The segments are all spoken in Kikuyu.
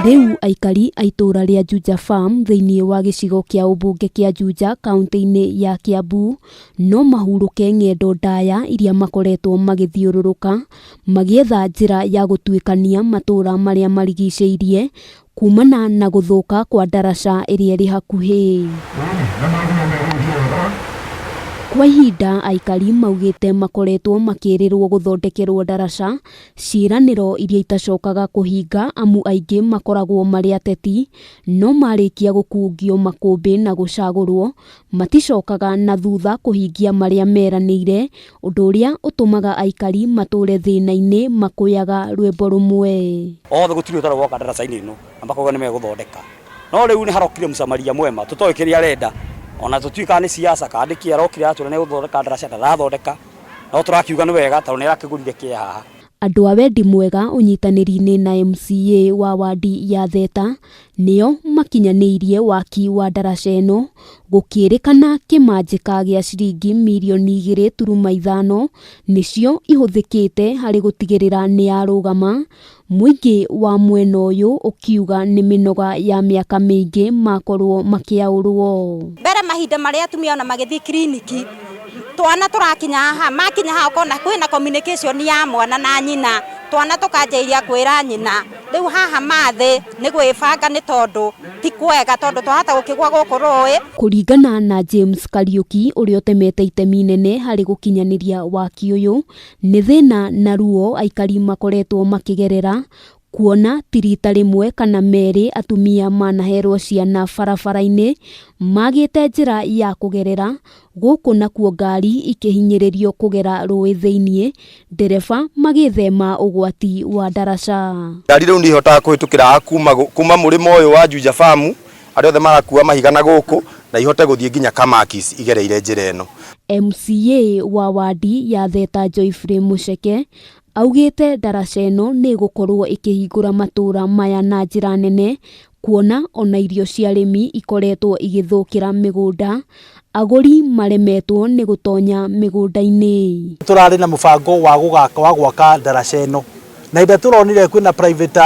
Riu aikari a ituura ria Juja Farm thiini wa gicigo kia ubunge kia Juja kaunti-ini ya Kiambu no mahuruke ng'endo ndaya iria makoretwo magithiururuka magietha njira ya gutuikania matura maria marigiceirie kumana na guthuka kwa ndaraca iria ri hakuhi. Kwa ihinda aikari maugite makoretwo makirirwo guthondekerwo ndaraca ciiraniro iria itacokaga kuhinga amu aingi makoragwo mari ateti no marikia gukungio makumbi na gucagurwo maticokaga na thutha kuhingia maria meranire undu uria utumaga aikari mature thina-ini makuyaga rwembo rumwe. Othe gutiri utara woka ndaraca-ini ino ambakoga ni meguthondeka no riu ni harokire mucamaria mwema tutoe kiria arenda ona tutuika ni siasa kandiki arokire atura ne guthondeka ndaraca ndarathondeka no turakiuga ni wega taru ni rakigurire kia haha. Andu a wendi mwega unyitaniri-ini na MCA wa wadi ya Theta nio makinyanirie waki wa ndaraca ino gukirikana kimanjika gia ciringi mirioni 2.5 nicio ihuthikite hari gutigirira ni arugama. Mwingi wa mwena uyu ukiuga ni minoga ya miaka mingi makorwo makiaurwo. Mbere mahinda maria atumia ona magithi kliniki twana turakinya haha makinya haha kona kwina communication ya mwana na nyina twana tukanjairia kwira nyina riu haha mathe ni gwibanga ni tondu ti kwega tondu twahata gukigwa guku rui. Kuringana na James Kariuki uria utemete itemi nene hari gukinyaniria waki uyu ni thina na ruo aikari makoretwo makigerera kuona tirita rimwe kana meri atumia manaherwo ciana barabara-ini magite njira ya kugerera guku nakuo ngari ikihinyiririo kugera rui thiini ndereba magithema ugwati wa ndaraca. Ngari riu ndihotaga kuhitukira kuma murimo uyu wa Juja Farm aria othe marakua mahiga na guku na ihote guthie nginya Kamakis igereire njira ino. MCA wa wadi ya Theta Joyfrey Mucheke augite ndaraca ino ni gukorwo ikihingura matura maya na njira nene kuona ona irio cia arimi ikoretwo igithukira migunda aguri maremetwo ni gutonya migunda-ini. Turari na mubango wa gwaka ndaraca ino na ida turonire kwina private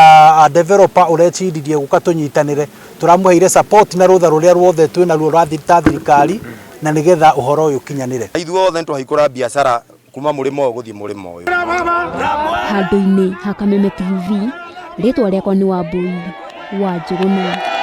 developer urecidirie guka tunyitanire turamuheire support na rutha ruria ruothe twina ruo rwa thirikari na nigetha uhoro uyu kinyanire. Ithuothe twahikura biashara kuma murimo guthie murimo uyu. Handu-ini ha Kameme TV ritwa riakwa ni Wambui wa Njuguna.